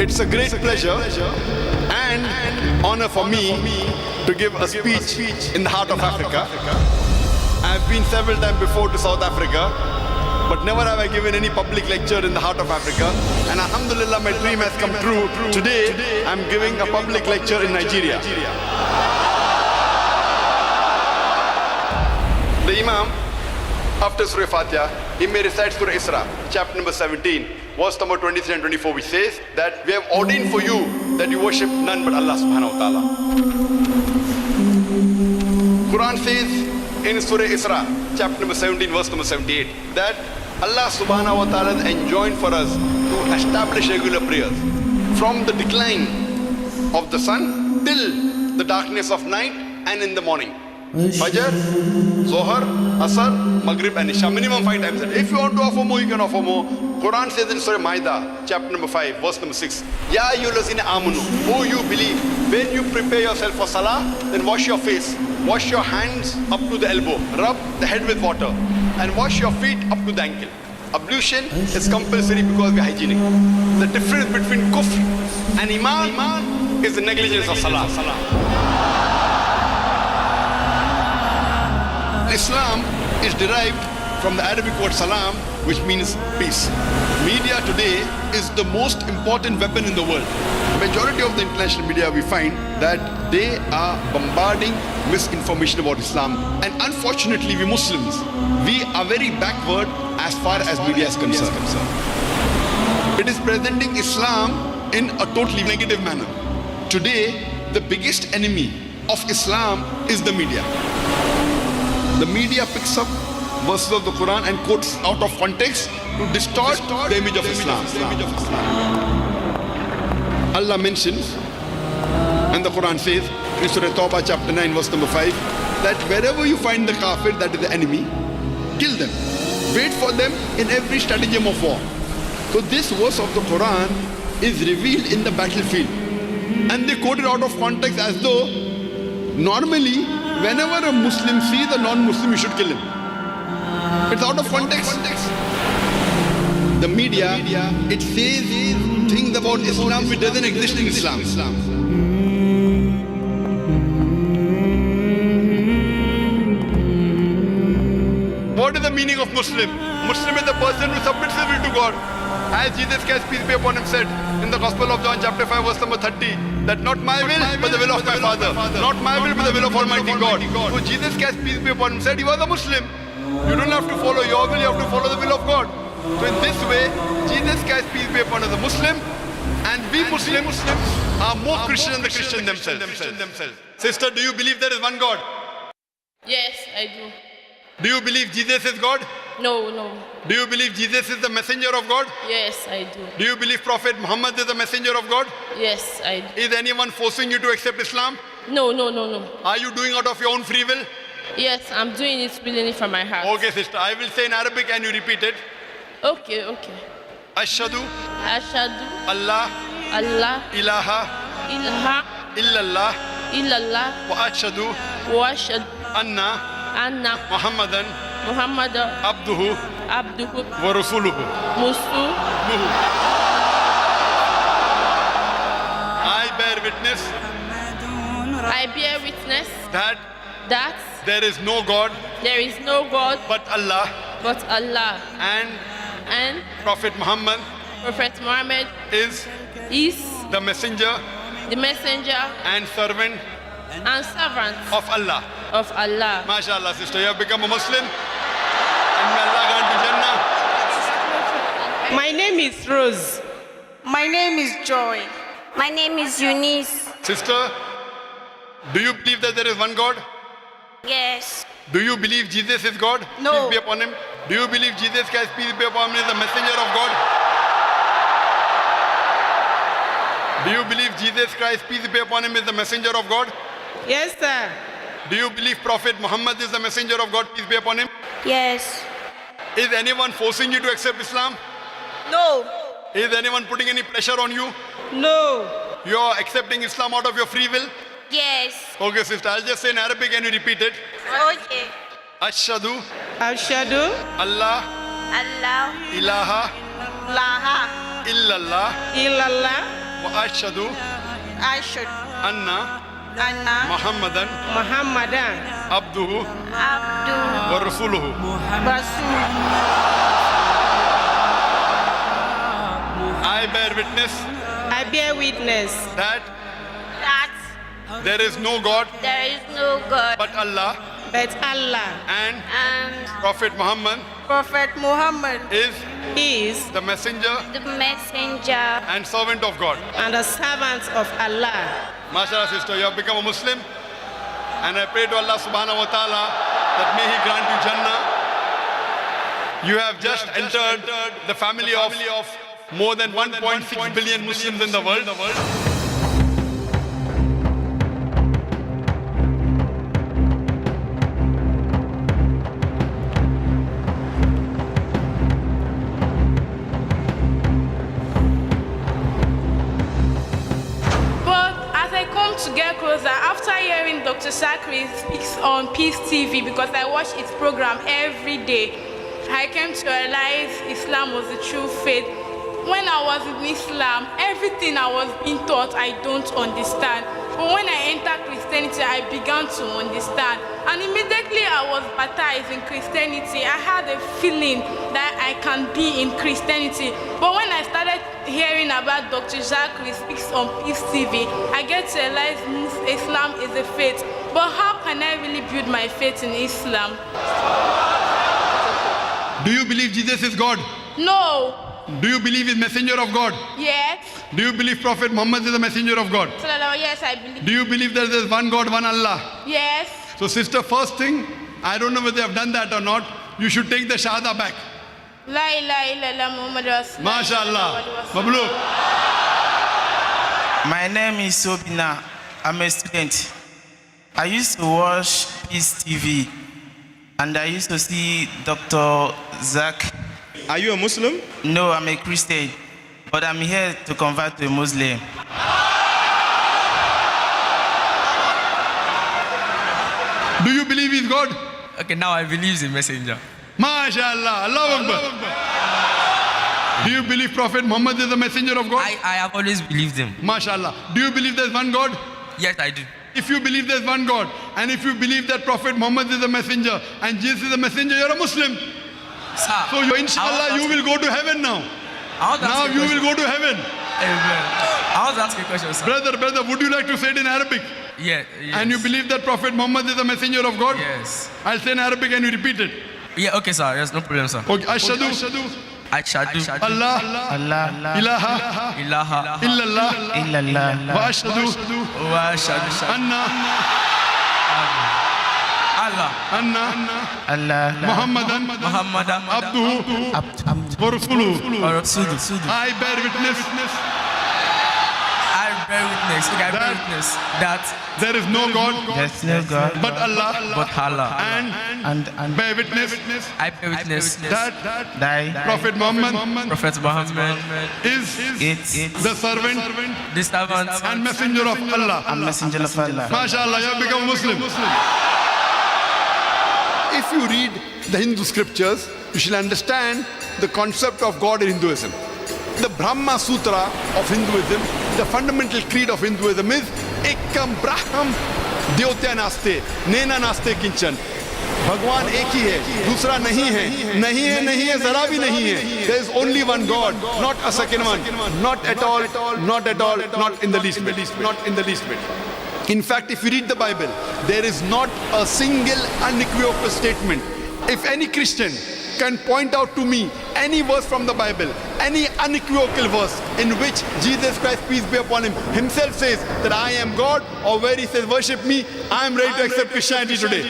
It's a great pleasure and honor for me to give a speech in the heart of Africa. I've been several times before to South Africa, but never have I given any public lecture in the heart of Africa. And alhamdulillah, my dream has come true. Today, I'm giving a public lecture in Nigeria. The Imam, after Surah Fatiha, he may recite Surah Isra, chapter number 17, verse number 23 and 24, which says that we have ordained for you that you worship none but Allah subhanahu wa ta'ala. Quran says in Surah Isra, chapter number 17, verse number 78, that Allah subhanahu wa ta'ala has enjoined for us to establish regular prayers from the decline of the sun till the darkness of night and in the morning. Fajr, Zohar, Asr, Maghrib and Isha, minimum 5 times a day. If you want to offer more, you can offer more. Quran says in Surah Maida, chapter number 5, verse number 6, Ya ayyuhallazina amanu, oh you believe, when you prepare yourself for salah, then wash your face, wash your hands up to the elbow, rub the head with water, and wash your feet up to the ankle. Ablution is compulsory because we are hygienic. The difference between kufr and iman is the negligence of salah. Islam is derived from the Arabic word salam, which means peace. Media today is the most important weapon in the world. Majority of the international media, we find that they are bombarding misinformation about Islam. And unfortunately, we Muslims, we are very backward as far as media is concerned. It is presenting Islam in a totally negative manner. Today, the biggest enemy of Islam is the media. The media picks up verses of the Quran and quotes out of context to distort the image of Islam. Allah mentions, and the Quran says in Surah Tawbah chapter 9 verse number 5, that wherever you find the kafir, that is the enemy, kill them. Wait for them in every stratagem of war. So this verse of the Quran is revealed in the battlefield. And they quote it out of context as though normally whenever a Muslim sees a non-Muslim, you should kill him. It's out of context. The media, it says things about Islam which doesn't exist in Islam. What is the meaning of Muslim? Muslim is the person who submits his will to God. As Jesus Christ, peace be upon him, said in the Gospel of John chapter 5 verse number 30, that not my will but the will of my Father. Not my will but the will of Almighty God. So Jesus Christ, peace be upon him, said he was a Muslim. You don't have to follow your will, you have to follow the will of God. So in this way, Jesus Christ, peace be upon him, is a Muslim, and we Muslims are more Christian than the Christians themselves. Sister, do you believe there is one God? Yes, I do. Do you believe Jesus is God? No. Do you believe Jesus is the messenger of God? Yes, I do. Do you believe Prophet Muhammad is the messenger of God? Yes, I do. Is anyone forcing you to accept Islam? No. Are you doing out of your own free will? Yes, I'm doing it willingly from my heart. Okay, sister, I will say in Arabic and you repeat it. Okay. Ashhadu Ashhadu Allah ilaha illallah wa ashhadu wa ashhadu anna Muhammadan abduhu wa rasuluhu. I bear witness that there is no God but Allah and Prophet Muhammad is the messenger and servant of Allah. MashaAllah, sister, you have become a Muslim, and may Allah grant you Jannah. My name is Rose. My name is Joy. My name is Eunice. Sister, do you believe that there is one God? Yes. Do you believe Jesus is God? No. Peace be upon him. Do you believe Jesus Christ, peace be upon him, is the messenger of God? Do you believe Jesus Christ, peace be upon him, is the messenger of God? Yes, sir. Do you believe Prophet Muhammad is the messenger of God, peace be upon him? Yes. Is anyone forcing you to accept Islam? No. Is anyone putting any pressure on you? No. You are accepting Islam out of your free will? Yes. Okay, sister, I'll just say in Arabic and you repeat it. Okay. Ashhadu Ashhadu Allah Allah ilaha Laha illallah illallah وأشهد I should أن Anna محمدا Muhammadan عبده Abdu. ورسوله. Rasul. I bear witness I bear witness that That there is no God there is no God but Allah, that Allah and and Prophet Muhammad Prophet Muhammad is is the messenger the messenger. and servant of God. and the servant of Allah. MashaAllah, sister, you have become a Muslim, and I pray to Allah subhanahu wa ta'ala that may He grant you Jannah. You have just entered the family of more than 1.6 billion Muslims in the world. But as I come to get closer, after hearing Dr. Zakir speaks on Peace TV, because I watch its program every day, I came to realize Islam was the true faith. When I was in Islam, everything I was being taught I don't understand. But when I entered Christianity, I began to understand. And immediately I was baptized in Christianity. I had a feeling that I can be in Christianity. But when I started hearing about Dr. Zakir speaks on Peace TV, I get to realize Islam is a faith. But how can I really build my faith in Islam? Do you believe Jesus is God? No. Do you believe He's messenger of God? Yes. Do you believe Prophet Muhammad is a messenger of God? Yes, I believe. Do you believe that there is one God, one Allah? Yes. So sister, first thing, I don't know whether they have done that or not, you should take the Shahada back. La ilaha illallah Muhammad Rasulullah. MashaAllah. Mabluk. My name is Sobina. I'm a student. I used to watch Peace TV and I used to see Dr. Zakir. Are you a Muslim? No, I'm a Christian, but I'm here to convert to a Muslim. Do you believe He's God? Okay, now I believe in messenger. MashaAllah. Allahu Akbar. Do you believe Prophet Muhammad is the messenger of God? I have always believed him. MashaAllah. Do you believe there's one God? Yes, I do. If you believe there's one God, and if you believe that Prophet Muhammad is a messenger, and Jesus is a messenger, you're a Muslim. Sir, So inshallah you will go to heaven now. Now you will go to heaven. Amen. I want to ask you a question, sir. Brother, would you like to say it in Arabic? Yeah, yes. And you believe that Prophet Muhammad is a messenger of God? Yes. I'll say in Arabic and you repeat it. Yeah, okay, sir. Yes, no problem, sir. Okay. Ashhadu Ashhadu Allah Allah ilaha ilaha illallah illallah wa ashhadu wa ashhadu anna Allah Muhammadan Muhammadan abduhu wa rasuluhu. wa rasuluhu. I bear witness I bear witness. Okay, I bear witness that there is no God there's no God but Allah, but Allah. and bear witness I bear witness that thy Prophet Muhammad Prophet Muhammad is it's the servant the servant and messenger of Allah. a messenger of Allah. MashaAllah, you have become Muslim. If you read the Hindu scriptures, you shall understand the concept of God in Hinduism. The Brahma Sutra of Hinduism, the fundamental creed of Hinduism is Ekam Braham Dyotya Naste, Nena Naste Kinchan. भगवान एक ही है, दूसरा नहीं है, नहीं है, जरा भी नहीं है. There is only one God, not a second one, not at all, not in the least bit, not in the least bit. In fact, if you read the Bible, there is not a single unequivocal statement. If any Christian can point out to me any verse from the Bible, any unequivocal verse in which Jesus Christ, peace be upon him, himself says that I am God, or where he says worship me, I am ready to accept Christianity today.